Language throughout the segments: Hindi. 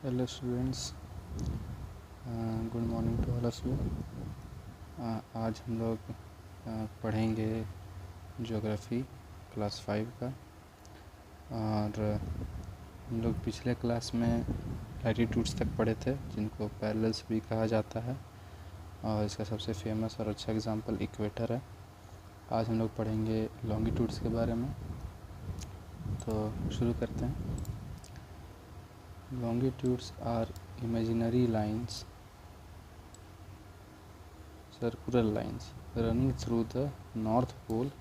Hello students, good morning to all of you. आज हम लोग पढ़ेंगे ज्योग्राफी क्लास 5 का। और हम लोग पिछले क्लास में लैटिट्यूड्स तक पढ़े थे, जिनको पैरेलल्स भी कहा जाता है, और इसका सबसे फेमस और अच्छा एग्जांपल इक्वेटर है। आज हम लोग पढ़ेंगे लॉन्गिट्यूड्स के बारे में। तो शुरू करते हैं। Longitudes are imaginary lines, circular lines running through the North Pole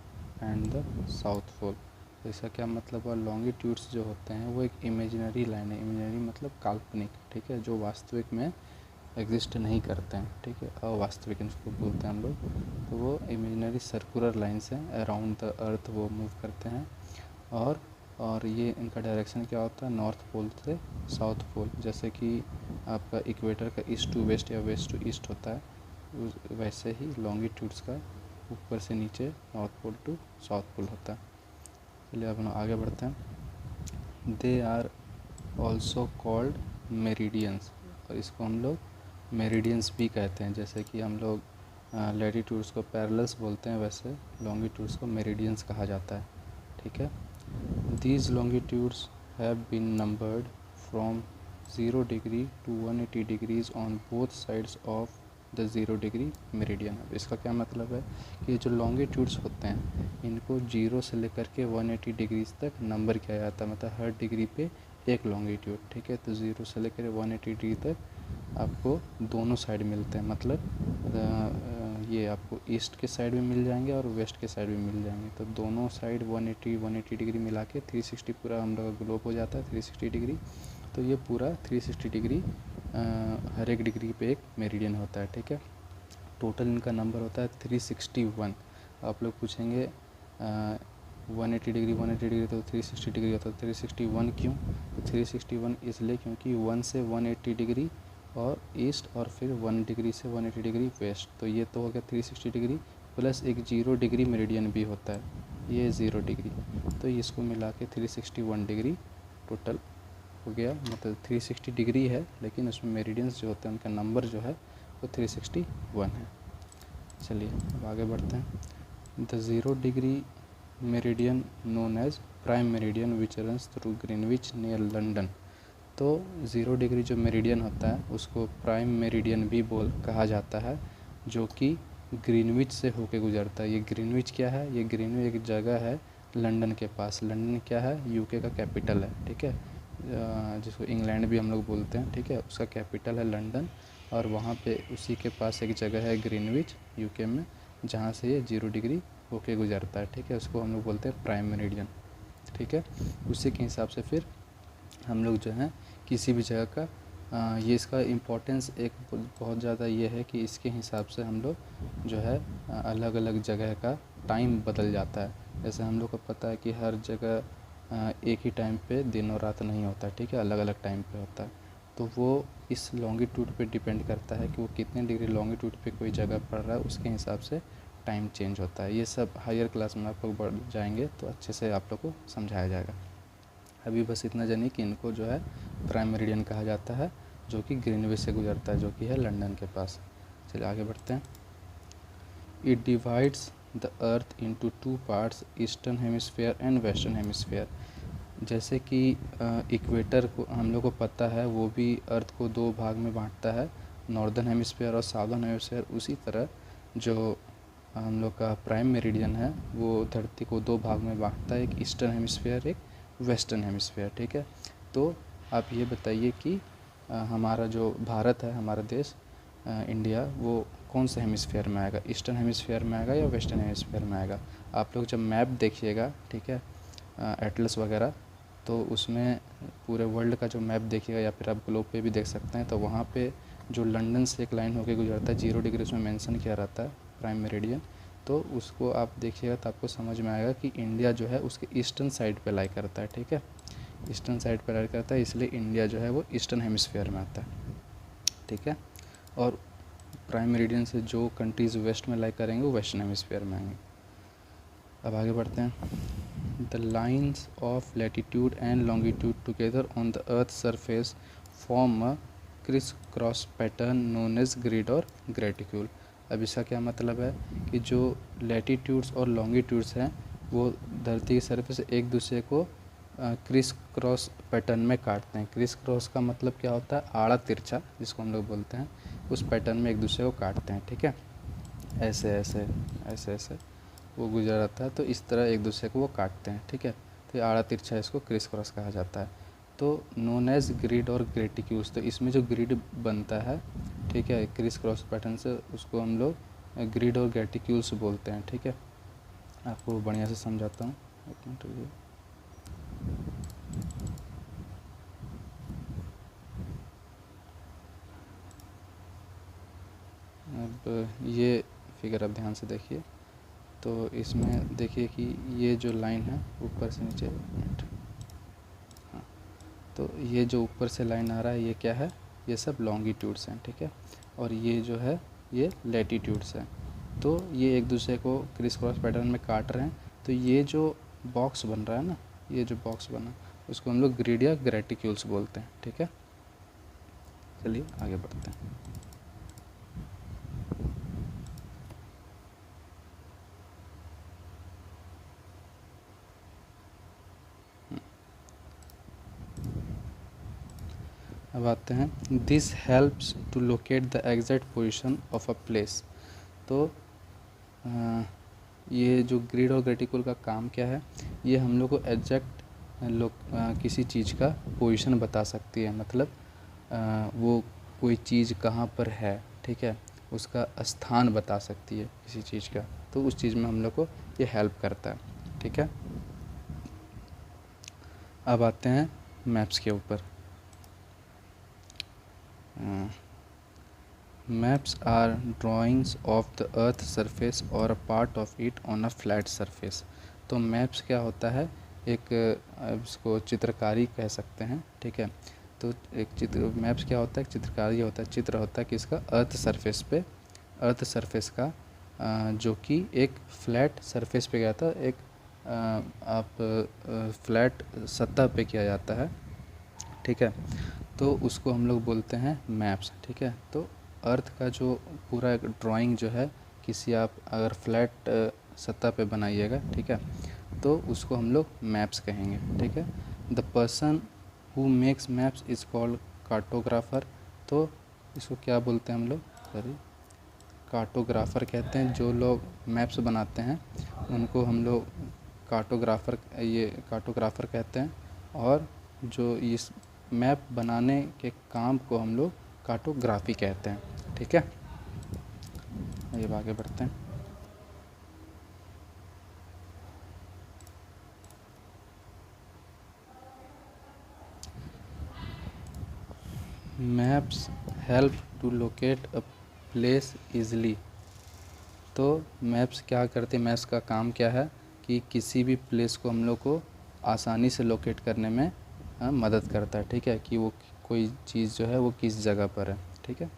and the South Pole। तो इसका क्या मतलब है? लॉन्गिट्यूड्स जो होते हैं वो एक इमेजिनरी लाइन है। इमेजिनरी मतलब काल्पनिक, ठीक है, जो वास्तविक में एग्जिस्ट नहीं करते हैं, ठीक है, अवास्तविक इनको बोलते हैं हम लोग। तो वो इमेजिनरी सर्कुलर लाइन्स हैं, अराउंड द अर्थ वो मूव करते हैं। और ये इनका डायरेक्शन क्या होता है? नॉर्थ पोल से साउथ पोल। जैसे कि आपका इक्वेटर का ईस्ट टू वेस्ट या वेस्ट टू ईस्ट होता है, वैसे ही लॉन्गिट्यूड्स का ऊपर से नीचे north pole to south pole होता है। चलिए अब हम आगे बढ़ते हैं। They are also called meridians, और इसको हम लोग मेरिडियंस भी कहते हैं। जैसे कि हम लोग लैटिट्यूड्स को पैरेलल्स बोलते हैं, वैसे लॉन्गिट्यूड्स को मेरिडियंस कहा जाता है, ठीक है। These longitudes have been numbered from 0 degree to 180 degrees on both sides of the 0 degree meridian। अब इसका क्या मतलब है कि जो लॉन्गिट्यूड्स होते हैं इनको 0 से लेकर के 180 डिग्रीज तक नंबर किया जाता है। मतलब हर डिग्री पे एक लॉन्गिट्यूड, ठीक है। तो 0 से लेकर 180 डिग्री तक आपको दोनों साइड मिलते हैं। मतलब ये आपको ईस्ट के साइड भी मिल जाएंगे और वेस्ट के साइड भी मिल जाएंगे। तो दोनों साइड 180 डिग्री मिला के 360 पूरा हम लोग का ग्लोब हो जाता है, 360 डिग्री। तो ये पूरा 360 डिग्री हर एक डिग्री पे एक मेरिडियन होता है, ठीक है। टोटल इनका नंबर होता है 361। आप लोग पूछेंगे 180 डिग्री तो 360 डिग्री होता है, 361 क्यों? तो 361 इसलिए क्योंकि 1 से 180 डिग्री और ईस्ट, और फिर 1 डिग्री से 180 डिग्री वेस्ट। तो ये तो हो गया 360 डिग्री, प्लस एक 0 डिग्री मेरिडियन भी होता है, ये 0 डिग्री। तो इसको मिला के 361 डिग्री टोटल हो गया। मतलब 360 डिग्री है, लेकिन उसमें मेरिडियंस जो होते हैं उनका नंबर जो है वो 361 है। चलिए अब आगे बढ़ते हैं। The 0 degree meridian known as prime meridian which runs through Greenwich near London. तो 0 डिग्री जो मेरिडियन होता है उसको प्राइम मेरिडियन भी कहा जाता है, जो कि ग्रीनविच से होके गुजरता है। ये ग्रीनविच क्या है? ये ग्रीनविच एक जगह है लंदन के पास। लंदन क्या है? यूके का कैपिटल है, ठीक है, जिसको इंग्लैंड भी हम लोग बोलते हैं, ठीक है। उसका कैपिटल है लंदन, और वहाँ पे उसी के पास एक जगह है ग्रीनविच यूके में, जहाँ से ये 0 डिग्री होके गुजरता है, ठीक है। उसको हम लोग बोलते हैं प्राइम मेरिडियन, ठीक है। उसी के हिसाब से फिर हम लोग जो है किसी भी जगह का ये इसका इम्पोर्टेंस एक बहुत ज़्यादा ये है कि इसके हिसाब से हम लोग जो है अलग अलग जगह का टाइम बदल जाता है। जैसे हम लोग को पता है कि हर जगह एक ही टाइम पे दिन और रात नहीं होता, ठीक है, अलग अलग टाइम पे होता है। तो वो इस लॉन्गिट्यूड पे डिपेंड करता है कि वो कितने डिग्री लॉन्गिट्यूड पे कोई जगह पड़ रहा है, उसके हिसाब से टाइम चेंज होता है। ये सब हायर क्लास में आप लोग बढ़ जाएंगे तो अच्छे से आप लोग को समझाया जाएगा। अभी बस इतना जानिए कि इनको जो है प्राइम मेरिडियन कहा जाता है, जो कि ग्रीनविच से गुजरता है, जो कि है लंदन के पास। चलिए आगे बढ़ते हैं। It divides the earth into 2 parts, eastern hemisphere and western hemisphere. जैसे कि इक्वेटर को हम लोग को पता है, वो भी अर्थ को 2 भाग में बांटता है, नॉर्दर्न हेमिस्फेयर और साउदर्न हेमिस्फेयर। उसी तरह जो हम लोग का प्राइम मेरिडियन है वो धरती को 2 भाग में बांटता है, एक ईस्टर्न हेमिस्फेयर, एक वेस्टर्न हेमिस्फेयर, ठीक है। तो आप ये बताइए कि हमारा जो भारत है, हमारा देश इंडिया, वो कौन से हेमिस्फेयर में आएगा? ईस्टर्न हेमिस्फेयर में आएगा या वेस्टर्न हेमिस्फेयर में आएगा? आप लोग जब मैप देखिएगा, ठीक है, एटलस वगैरह, तो उसमें पूरे वर्ल्ड का जो मैप देखिएगा, या फिर आप ग्लोब पे भी देख सकते हैं, तो वहाँ पे जो लंदन से एक लाइन होके गुजरता है 0 डिग्री, उसमें मेंशन किया रहता है प्राइम मेरिडियन। तो उसको आप देखिएगा तो आपको समझ में आएगा कि इंडिया जो है उसके ईस्टर्न साइड पे लाई करता है, ठीक है, ईस्टर्न साइड पे लाई करता है, इसलिए इंडिया जो है वो ईस्टर्न हेमिस्फीयर में आता है, ठीक है। और प्राइम मेरिडियन से जो कंट्रीज़ वेस्ट में लाई करेंगे वो वेस्टर्न हेमिस्फीयर में आएंगे। अब आगे बढ़ते हैं। The lines of latitude and longitude together on the earth surface form a criss cross pattern known as grid और ग्रेटिक्यूल। अब इसका क्या मतलब है कि जो लैटीट्यूड्स और लॉन्गिट्यूड्स हैं वो धरती की सरफेस एक दूसरे को क्रिस क्रॉस पैटर्न में काटते हैं। क्रिस क्रॉस का मतलब क्या होता है, आड़ा तिरछा जिसको हम लोग बोलते हैं, उस पैटर्न में एक दूसरे को काटते हैं। ठीक है, ऐसे ऐसे ऐसे ऐसे वो गुजर जाता है, तो इस तरह एक दूसरे को वो काटते हैं। ठीक है, तो ये आड़ा तिरछा इसको क्रिस क्रॉस कहा जाता है। तो नोन एज ग्रिड और ग्रेटिक्यूल्स, तो इसमें जो ग्रिड बनता है, ठीक है, क्रिस क्रॉस पैटर्न से, उसको हम लोग ग्रिड और ग्रेटिक्यूल्स बोलते हैं। ठीक है, आपको बढ़िया से समझाता हूँ। अब ये फिगर आप ध्यान से देखिए, तो इसमें देखिए कि ये जो लाइन है ऊपर से नीचे, हाँ, तो ये जो ऊपर से लाइन आ रहा है ये क्या है, ये सब लॉन्गिट्यूड्स हैं। ठीक है, और ये जो है ये लैटीट्यूड्स हैं। तो ये एक दूसरे को क्रिस क्रॉस पैटर्न में काट रहे हैं। तो ये जो बॉक्स बन रहा है ना, ये जो बॉक्स बना, उसको हम लोग ग्रिड या ग्रेटिक्यूल्स बोलते हैं। ठीक है, चलिए आगे बढ़ते हैं। अब आते हैं, this helps to locate the exact position of a place. तो ये जो ग्रिड और ग्रेटिक्यूल का काम क्या है, ये हम लोग को एग्जैक्ट किसी चीज़ का पोजीशन बता सकती है। मतलब वो कोई चीज़ कहाँ पर है, ठीक है, उसका स्थान बता सकती है किसी चीज़ का, तो उस चीज़ में हम लोग को ये हेल्प करता है। ठीक है, अब आते हैं मैप्स के ऊपर। Maps are drawings of the earth surface or a part of it on a flat surface. तो मैप्स क्या होता है, एक इसको चित्रकारी कह सकते हैं। ठीक है, तो एक चित्र, मैप्स क्या होता है, एक चित्रकारी होता है, चित्र होता है किसका, अर्थ सरफेस पे, अर्थ सरफेस का, जो कि एक फ्लैट सरफेस पे गया था, एक आप फ्लैट सतह पे किया जाता है। ठीक है, तो उसको हम लोग बोलते हैं मैप्स। ठीक है, तो अर्थ का जो पूरा एक ड्राइंग जो है, किसी आप अगर फ्लैट सतह पे बनाइएगा, ठीक है, तो उसको हम लोग मैप्स कहेंगे। ठीक है, the person who makes maps is called cartographer. तो इसको क्या बोलते हैं हम लोग, सॉरी, कार्टोग्राफर कहते हैं। जो लोग मैप्स बनाते हैं उनको हम लोग कार्टोग्राफर कहते हैं, और जो इस मैप बनाने के काम को हम लोग कार्टोग्राफी कहते हैं। ठीक है, ये आगे बढ़ते हैं। Maps help to locate a place easily. तो मैप्स क्या करते हैं, मैप्स का काम क्या है कि किसी भी प्लेस को हम लोग को आसानी से लोकेट करने में मदद करता है। ठीक है, कि वो कोई चीज़ जो है वो किस जगह पर है। ठीक है,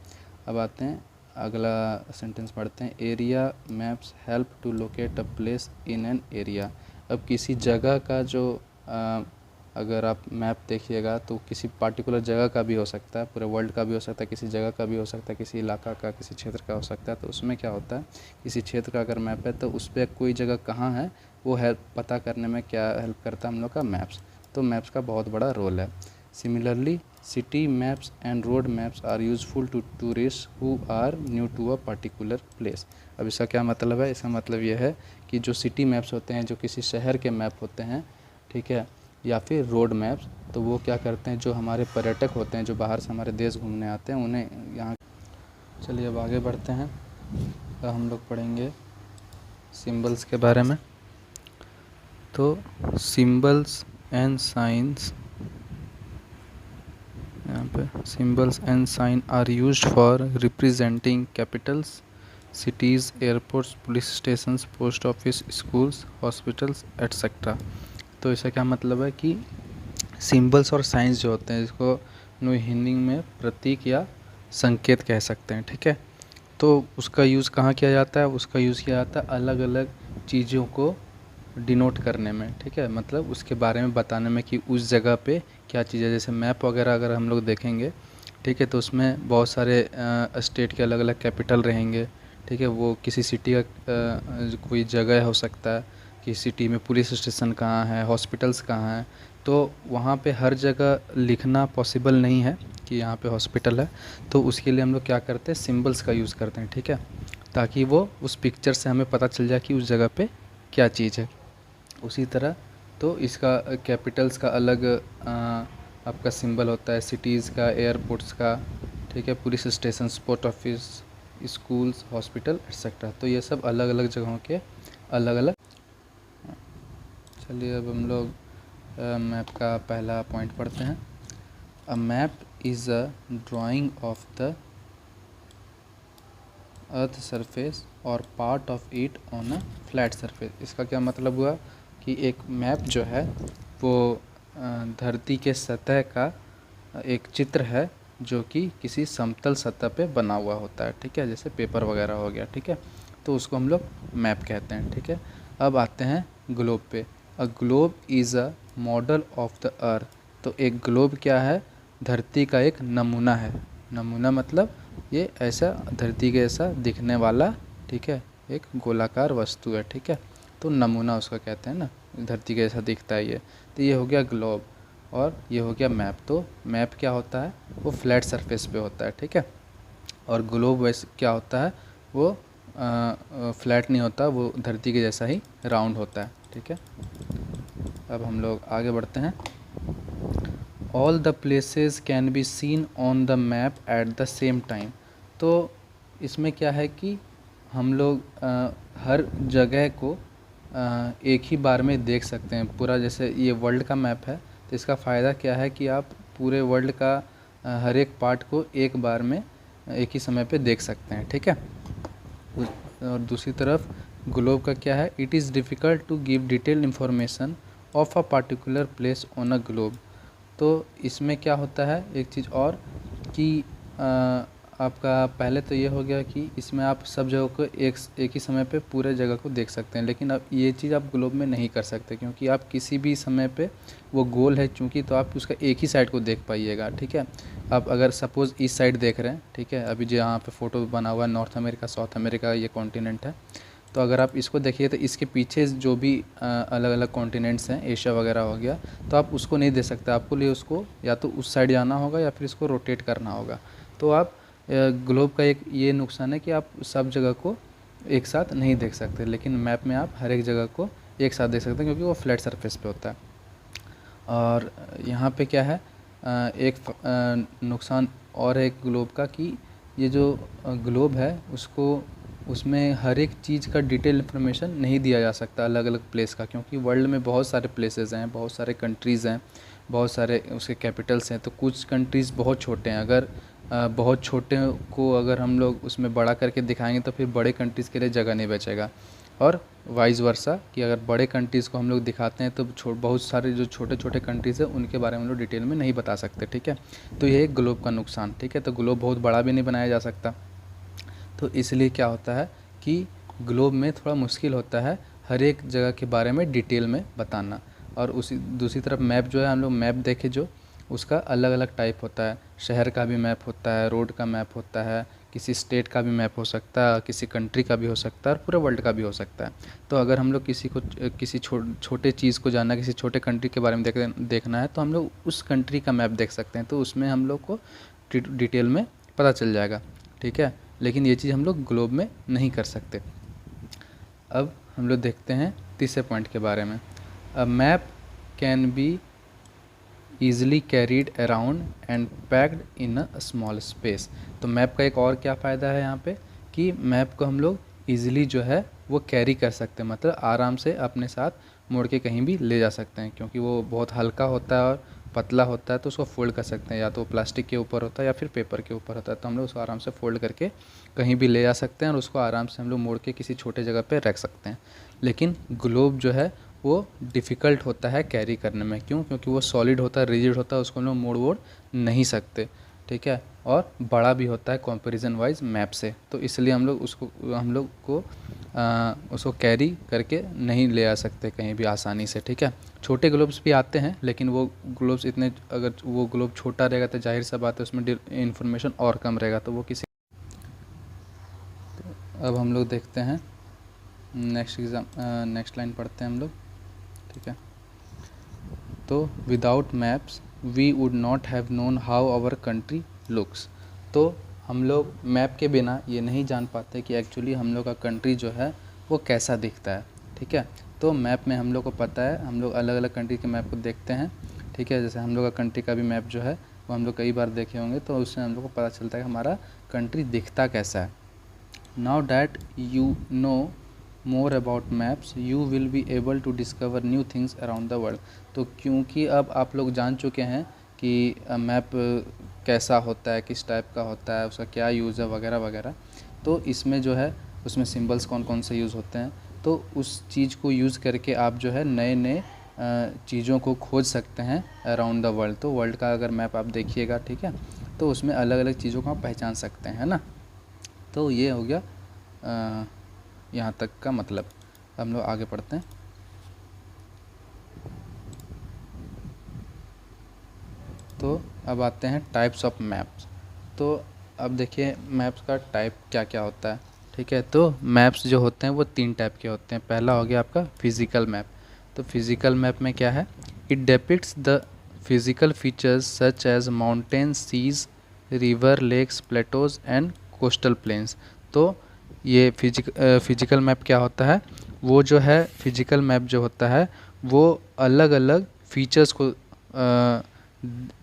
अब आते हैं अगला सेंटेंस पढ़ते हैं। Area maps help to locate a place in an area. अब किसी जगह का जो अगर आप मैप देखिएगा तो किसी पार्टिकुलर जगह का भी हो सकता है, पूरे वर्ल्ड का भी हो सकता है, किसी जगह का भी हो सकता है, किसी इलाका का, किसी क्षेत्र का हो सकता है। तो उसमें क्या होता है, किसी क्षेत्र का अगर मैप है तो उस पर कोई जगह कहाँ है वो हेल्प पता करने में क्या हेल्प करता है हम लोग का, मैप्स। तो मैप्स का बहुत बड़ा रोल है। Similarly city maps and road maps are useful to tourist who are new to a particular place. अब इसका क्या मतलब है, इसका मतलब यह है कि जो सिटी मैप्स होते हैं, जो किसी शहर के मैप होते हैं, ठीक है, या फिर रोड मैप्स, तो वो क्या करते हैं, जो हमारे पर्यटक होते हैं, जो बाहर से हमारे देश घूमने आते हैं, उन्हें यहाँ। चलिए अब आगे बढ़ते हैं, तो हम लोग पढ़ेंगे सिंबल्स के बारे में। तो सिंबल्स एंड साइंस, यहाँ पे symbols and sign are used for representing capitals, cities, airports, police stations, post office, schools, hospitals etcetera. तो इसका क्या मतलब है कि सिंबल्स और साइंस जो होते हैं, इसको हिंदी में प्रतीक या संकेत कह सकते हैं। ठीक है, तो उसका यूज़ कहाँ किया जाता है, उसका यूज़ किया जाता है अलग अलग चीज़ों को डिनोट करने में, ठीक है, मतलब उसके बारे में बताने में कि उस जगह पे क्या चीज़ है। जैसे मैप वगैरह अगर हम लोग देखेंगे, ठीक है, तो उसमें बहुत सारे स्टेट के अलग अलग कैपिटल रहेंगे, ठीक है, वो किसी सिटी का कोई जगह हो सकता है कि सिटी में पुलिस स्टेशन कहाँ है, हॉस्पिटल्स कहाँ हैं, तो वहाँ पे हर जगह लिखना पॉसिबल नहीं है कि यहाँ पे हॉस्पिटल है। तो उसके लिए हम लोग क्या करते हैं, सिंबल्स का यूज़ करते हैं, ठीक है, ताकि वो उस पिक्चर से हमें पता चल जाए कि उस जगह पे क्या चीज़ है। उसी तरह तो इसका कैपिटल्स का अलग आपका सिंबल होता है, सिटीज़ का, एयरपोर्ट्स का, ठीक है, police station, post office, schools, hospital etcetera. तो ये सब अलग अलग जगहों के अलग अलग। चलिए अब हम लोग मैप का पहला पॉइंट पढ़ते हैं। A map is a drawing of the earth surface or part of it on a flat surface. इसका क्या मतलब हुआ कि एक मैप जो है वो धरती के सतह का एक चित्र है जो कि किसी समतल सतह पे बना हुआ होता है, ठीक है, जैसे पेपर वगैरह हो गया, ठीक है, तो उसको हम लोग मैप कहते हैं, ठीक है। अब आते हैं ग्लोब पे। A globe is a model of the अर्थ। तो एक ग्लोब क्या है, धरती का एक नमूना है। नमूना मतलब ये ऐसा धरती के ऐसा दिखने वाला, ठीक है, एक गोलाकार वस्तु है, ठीक है, तो नमूना उसका कहते हैं ना, धरती के जैसा दिखता है ये। तो ये हो गया ग्लोब और ये हो गया मैप। तो मैप क्या होता है, वो फ्लैट सरफेस पे होता है, ठीक है, और ग्लोब वैसे क्या होता है, वो फ्लैट नहीं होता, वो धरती के जैसा ही राउंड होता है, ठीक है। अब हम लोग आगे बढ़ते हैं। All the places can be seen on the map at the same time. तो इसमें क्या है कि हम लोग हर जगह को एक ही बार में देख सकते हैं पूरा। जैसे ये वर्ल्ड का मैप है तो इसका फ़ायदा क्या है कि आप पूरे वर्ल्ड का हर एक पार्ट को एक बार में एक ही समय पे देख सकते हैं, ठीक है। और दूसरी तरफ ग्लोब का क्या है, it is difficult to give detail information of a particular place on a globe. तो इसमें क्या होता है एक चीज़ और कि आपका पहले तो ये हो गया कि इसमें आप सब जगह को एक ही समय पे पूरे जगह को देख सकते हैं, लेकिन अब ये चीज़ आप ग्लोब में नहीं कर सकते क्योंकि आप किसी भी समय पे वो गोल है चूँकि, तो आप उसका एक ही साइड को देख पाइएगा, ठीक है। आप अगर सपोज़ इस साइड देख रहे हैं, ठीक है, अभी जो यहाँ पे फ़ोटो बना हुआ है नॉर्थ अमेरिका, साउथ अमेरिका, ये कॉन्टिनेंट है, तो अगर आप इसको देखिए तो इसके पीछे जो भी अलग अलग कॉन्टिनेंट्स हैं, एशिया वगैरह हो गया, तो आप उसको नहीं देख सकते, आपको लिए उसको या तो उस साइड जाना होगा या फिर इसको रोटेट करना होगा। तो आप ग्लोब का एक ये नुकसान है कि आप सब जगह को एक साथ नहीं देख सकते, लेकिन मैप में आप हर एक जगह को एक साथ देख सकते हैं क्योंकि वो फ्लैट सरफेस पे होता है। और यहाँ पे क्या है, एक नुकसान और है ग्लोब का कि ये जो ग्लोब है उसको उसमें हर एक चीज़ का डिटेल इन्फॉर्मेशन नहीं दिया जा सकता अलग अलग प्लेस का, क्योंकि वर्ल्ड में बहुत सारे प्लेसेस हैं, बहुत सारे कंट्रीज़ हैं, बहुत सारे उसके कैपिटल्स हैं। तो कुछ कंट्रीज़ बहुत छोटे हैं, अगर बहुत छोटे को अगर हम लोग उसमें बड़ा करके दिखाएंगे तो फिर बड़े कंट्रीज़ के लिए जगह नहीं बचेगा, और वाइस वर्सा कि अगर बड़े कंट्रीज़ को हम लोग दिखाते हैं तो बहुत सारे जो छोटे छोटे कंट्रीज़ हैं उनके बारे में हम लोग डिटेल में नहीं बता सकते, ठीक है। तो ये एक ग्लोब का नुकसान, ठीक है। तो ग्लोब बहुत बड़ा भी नहीं बनाया जा सकता, तो इसलिए क्या होता है कि ग्लोब में थोड़ा मुश्किल होता है हर एक जगह के बारे में डिटेल में बताना। और उसी दूसरी तरफ मैप जो है, हम लोग मैप देखें जो उसका अलग अलग टाइप होता है, शहर का भी मैप होता है, रोड का मैप होता है, किसी स्टेट का भी मैप हो सकता है, किसी कंट्री का भी हो सकता है और पूरे वर्ल्ड का भी हो सकता है। तो अगर हम लोग किसी को किसी छोटे चीज़ को जानना, किसी छोटे कंट्री के बारे में देखना है तो हम लोग उस कंट्री का मैप देख सकते हैं, तो उसमें हम लोग को डिटेल में पता चल जाएगा, ठीक है। लेकिन ये चीज़ हम लोग ग्लोब में नहीं कर सकते। अब हम लोग देखते हैं तीसरे पॉइंट के बारे में। A map can be easily carried around and packed in a small space. तो मैप का एक और क्या फ़ायदा है यहाँ पे कि मैप को हम लोग ईज़िली जो है वो कैरी कर सकते हैं, मतलब आराम से अपने साथ मोड़ के कहीं भी ले जा सकते हैं, क्योंकि वो बहुत हल्का होता है और पतला होता है, तो उसको फोल्ड कर सकते हैं, या तो प्लास्टिक के ऊपर होता है या फिर पेपर के ऊपर होता है, तो हम लोग उसको आराम से फोल्ड करके कहीं भी ले जा सकते हैं और उसको आराम से हम लोग मोड़ के किसी छोटे जगह पे रख सकते हैं। लेकिन ग्लोब जो है वो डिफ़िकल्ट होता है कैरी करने में, क्यों? क्योंकि वो सॉलिड होता है, रिजिड होता है, उसको हम लोग मोड़ वोड़ नहीं सकते, ठीक है। और बड़ा भी होता है कंपैरिजन वाइज मैप से, तो इसलिए हम लोग को उसको कैरी करके नहीं ले आ सकते कहीं भी आसानी से, ठीक है। छोटे ग्लोब्स भी आते हैं, लेकिन वो ग्लोब्स इतने, अगर वो ग्लोब छोटा रहेगा तो जाहिर सा बात है उसमें इन्फॉर्मेशन और कम रहेगा, तो वो किसी। तो अब हम लोग देखते हैं नेक्स्ट लाइन पढ़ते हैं हम लोग, ठीक है। तो without maps we would not have known how our country looks. तो हम लोग मैप के बिना ये नहीं जान पाते कि एक्चुअली हम लोग का कंट्री जो है वो कैसा दिखता है, ठीक है। तो मैप में हम लोग को पता है, हम लोग अलग अलग कंट्री के मैप को देखते हैं, ठीक है। जैसे हम लोग का कंट्री का भी मैप जो है वो हम लोग कई बार देखे होंगे, तो उससे हम लोग को पता चलता है कि हमारा कंट्री दिखता कैसा है। Now that you know more about maps you will be able to discover new things around the world. तो क्योंकि अब आप लोग जान चुके हैं कि मैप कैसा होता है, किस टाइप का होता है, उसका क्या यूज़ है वगैरह वगैरह, तो इसमें जो है उसमें सिंबल्स कौन कौन से यूज़ होते हैं, तो उस चीज़ को यूज़ करके आप जो है नए नए चीज़ों को खोज सकते हैं अराउंड द वर्ल्ड। तो वर्ल्ड का अगर मैप आप देखिएगा, ठीक है, तो उसमें अलग अलग चीज़ों को आप पहचान सकते हैं, है ना। तो ये हो गया यहाँ तक का मतलब। हम लोग आगे पढ़ते हैं। तो अब आते हैं टाइप्स ऑफ मैप्स। तो अब देखिए मैप्स का टाइप क्या क्या होता है, ठीक है। तो मैप्स जो होते हैं वो 3 टाइप के होते हैं। पहला हो गया आपका फिज़िकल मैप। तो फिज़िकल मैप में क्या है, it depicts the physical features such as mountain, seas, river, lakes, plateaus and coastal plains. तो ये फिजिकल मैप क्या होता है, वो जो है फिजिकल मैप जो होता है वो अलग अलग फीचर्स को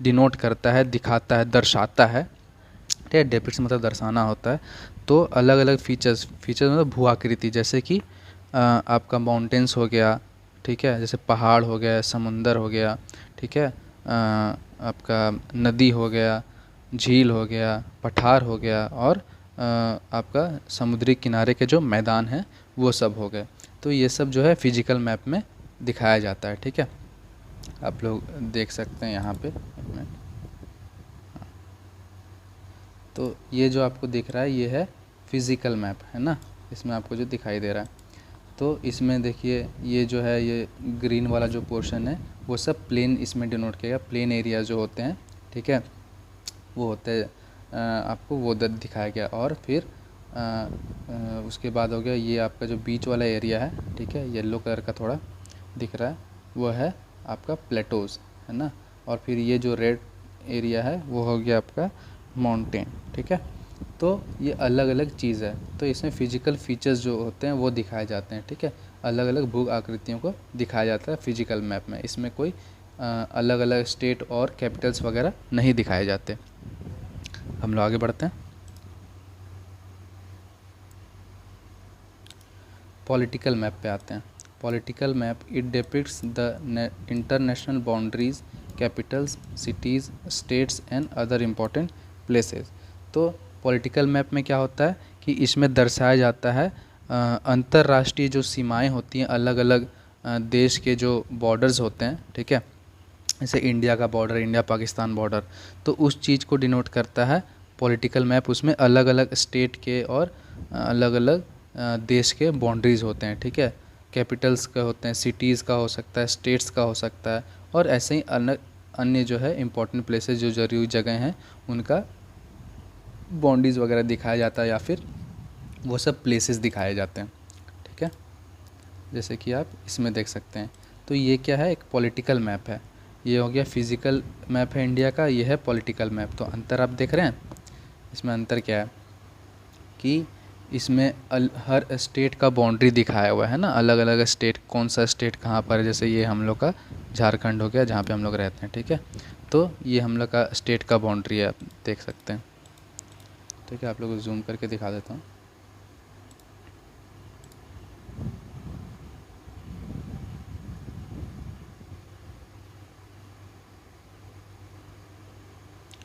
डिनोट करता है, दिखाता है, दर्शाता है, ठीक है। डिपिक्ट्स मतलब दर्शाना होता है। तो अलग अलग फीचर्स मतलब भू आकृति, जैसे कि आपका माउंटेन्स हो गया, ठीक है, जैसे पहाड़ हो गया, समुंदर हो गया, ठीक है, आपका नदी हो गया, झील हो गया, पठार हो गया, और आपका समुद्री किनारे के जो मैदान हैं वो सब हो गए। तो ये सब जो है फिजिकल मैप में दिखाया जाता है, ठीक है। आप लोग देख सकते हैं यहाँ पे। तो ये जो आपको दिख रहा है ये है फिज़िकल मैप, है ना, इसमें आपको जो दिखाई दे रहा है। तो इसमें देखिए ये जो है ये ग्रीन वाला जो पोर्शन है वो सब प्लेन इसमें डिनोट किया गया, प्लेन एरिया जो होते हैं, ठीक है, वो होते हैं आपको वो दिखाया गया। और फिर उसके बाद हो गया ये आपका जो बीच वाला एरिया है, ठीक है, येलो कलर का थोड़ा दिख रहा है, वो है आपका प्लेटोज़, है ना। और फिर ये जो रेड एरिया है वो हो गया आपका माउंटेन, ठीक है। तो ये अलग अलग चीज़ है। तो इसमें फिजिकल फीचर्स जो होते हैं वो दिखाए जाते हैं, ठीक है। अलग अलग भू आकृतियों को दिखाया जाता है फिजिकल मैप में। इसमें कोई अलग अलग स्टेट और कैपिटल्स वगैरह नहीं दिखाए जाते। हम लोग आगे बढ़ते हैं। पॉलिटिकल मैप पे आते हैं। Political map it depicts the international boundaries, Capitals, cities, states and other important places. तो पॉलिटिकल मैप में क्या होता है कि इसमें दर्शाया जाता है अंतर्राष्ट्रीय जो सीमाएं होती हैं, अलग अलग देश के जो बॉर्डर्स होते हैं, ठीक है, जैसे इंडिया का बॉर्डर, इंडिया पाकिस्तान बॉर्डर, तो उस चीज़ को डिनोट करता है पॉलिटिकल मैप। उसमें अलग अलग स्टेट के और अलग अलग देश के बाउंड्रीज़ होते हैं, ठीक है। कैपिटल्स का होते हैं, सिटीज़ का हो सकता है, स्टेट्स का हो सकता है, और ऐसे ही अन्य जो है इम्पोर्टेंट प्लेसेस जो ज़रूरी जगह हैं उनका बाउंड्रीज़ वगैरह दिखाया जाता है, या फिर वो सब प्लेसेस दिखाए जाते हैं, ठीक है, जैसे कि आप इसमें देख सकते हैं। तो ये क्या है, एक पॉलिटिकल मैप है। ये हो गया फिज़िकल मैप है इंडिया का, ये है पॉलिटिकल मैप। तो अंतर आप देख रहे हैं, इसमें अंतर क्या है कि इसमें हर स्टेट का बाउंड्री दिखाया हुआ है ना, अलग अलग स्टेट, कौन सा स्टेट कहाँ पर है। जैसे ये हम लोग का झारखंड हो गया जहाँ पे हम लोग रहते हैं, ठीक है। तो ये हम लोग का स्टेट का बाउंड्री है, आप देख सकते हैं, ठीक है। आप लोग को जूम करके दिखा देता हूँ।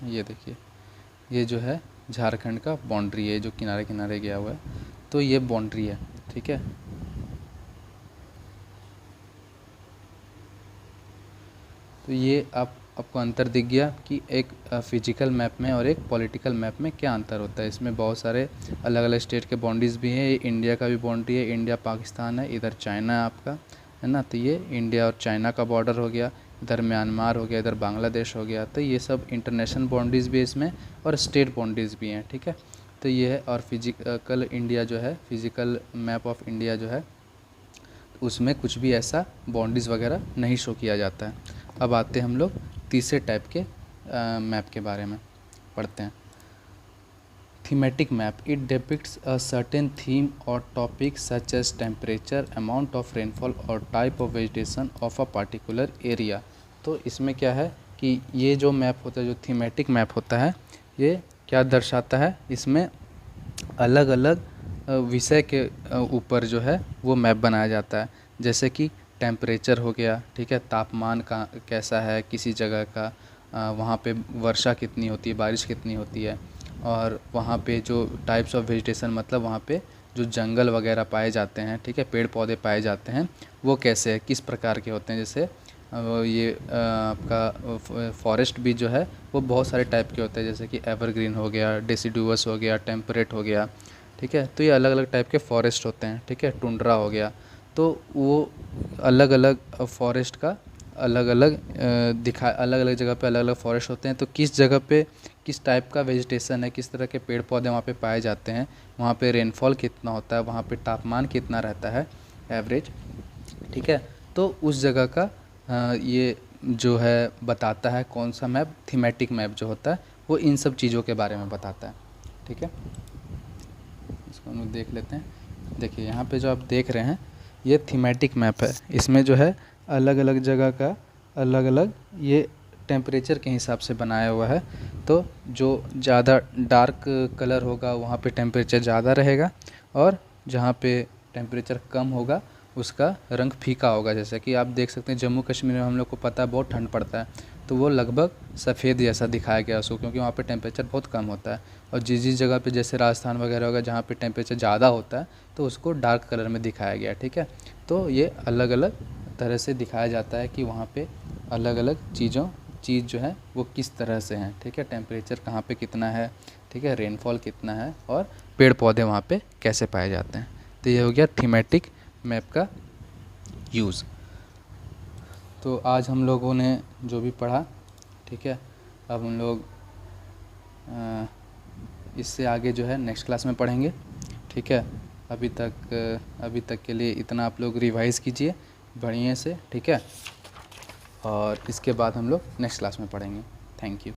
ये देखिए ये जो है झारखंड का बाउंड्री है, जो किनारे किनारे गया हुआ है, तो ये बाउंड्री है, ठीक है। तो ये आप आपको अंतर दिख गया कि एक फिजिकल मैप में और एक पॉलिटिकल मैप में क्या अंतर होता है। इसमें बहुत सारे अलग अलग स्टेट के बाउंड्रीज भी हैं। ये इंडिया का भी बाउंड्री है, इंडिया पाकिस्तान है, इधर चाइना है आपका, है ना। तो ये इंडिया और चाइना का बॉर्डर हो गया, इधर म्यांमार हो गया, इधर बांग्लादेश हो गया। तो ये सब इंटरनेशनल बाउंड्रीज भी है इसमें और स्टेट बाउंड्रीज भी हैं, ठीक है। तो ये है। और फिजिकल इंडिया जो है, फिजिकल मैप ऑफ इंडिया जो है, उसमें कुछ भी ऐसा बाउंड्रीज वगैरह नहीं शो किया जाता है। अब आते हैं हम लोग तीसरे टाइप के मैप के बारे में पढ़ते हैं। Thematic map, it depicts a certain theme or topic such as temperature, amount of rainfall or type of vegetation of a particular area. तो इसमें क्या है कि ये जो मैप होता है, जो थीमेटिक मैप होता है, ये क्या दर्शाता है, इसमें अलग अलग विषय के ऊपर जो है वो मैप बनाया जाता है। जैसे कि टेम्परेचर हो गया, ठीक है, तापमान का कैसा है किसी जगह का, वहाँ पे वर्षा कितनी होती है, बारिश कितनी होती है, और वहाँ पे जो टाइप्स ऑफ वेजिटेशन, मतलब वहाँ पे जो जंगल वगैरह पाए जाते हैं, ठीक है, पेड़ पौधे पाए जाते हैं, वो कैसे है, किस प्रकार के होते हैं। जैसे ये आपका फॉरेस्ट भी जो है वो बहुत सारे टाइप के होते हैं, जैसे कि एवरग्रीन हो गया, डेसिडुअस हो गया, टेम्परेट हो गया, ठीक है। तो ये अलग अलग टाइप के फॉरेस्ट होते हैं, ठीक है। टुंड्रा हो गया। तो वो अलग अलग फॉरेस्ट का अलग अलग अलग अलग जगह पे अलग अलग फॉरेस्ट होते हैं। तो किस जगह पे किस टाइप का वेजिटेशन है, किस तरह के पेड़ पौधे वहाँ पे पाए जाते हैं, वहाँ पे रेनफॉल कितना होता है, वहाँ पे तापमान कितना रहता है एवरेज, ठीक है। तो उस जगह का ये जो है बताता है कौन सा मैप, थीमेटिक मैप जो होता है वो इन सब चीज़ों के बारे में बताता है, ठीक है। इसको हम लोग देख लेते हैं। देखिए यहाँ पे जो आप देख रहे हैं ये थीमेटिक मैप है। इसमें जो है अलग अलग जगह का अलग अलग ये टेम्परेचर के हिसाब से बनाया हुआ है। तो जो ज़्यादा डार्क कलर होगा वहाँ पे टेम्परेचर ज़्यादा रहेगा, और जहाँ पे टेम्परेचर कम होगा उसका रंग फीका होगा। जैसे कि आप देख सकते हैं जम्मू कश्मीर में हम लोग को पता है बहुत ठंड पड़ता है, तो वो लगभग सफ़ेद जैसा दिखाया गया उसको, क्योंकि वहाँ पे टेम्परेचर बहुत कम होता है। और जिस जिस जगह पे जैसे राजस्थान वगैरह होगा जहाँ पे टेम्परेचर ज़्यादा होता है तो उसको डार्क कलर में दिखाया गया, ठीक है। तो ये अलग अलग तरह से दिखाया जाता है कि वहाँ पे अलग अलग चीज़ जो है वो किस तरह से हैं, ठीक है। टेम्परेचर कहाँ पे कितना है, ठीक है, रेनफॉल कितना है, और पेड़ पौधे वहाँ पे कैसे पाए जाते हैं। तो ये हो गया थीमेटिक मैप का यूज़। तो आज हम लोगों ने जो भी पढ़ा, ठीक है, अब हम लोग इससे आगे जो है नेक्स्ट क्लास में पढ़ेंगे, ठीक है। अभी तक के लिए इतना आप लोग रिवाइज़ कीजिए बढ़िया से, ठीक है। और इसके बाद हम लोग नेक्स्ट क्लास में पढ़ेंगे। Thank you.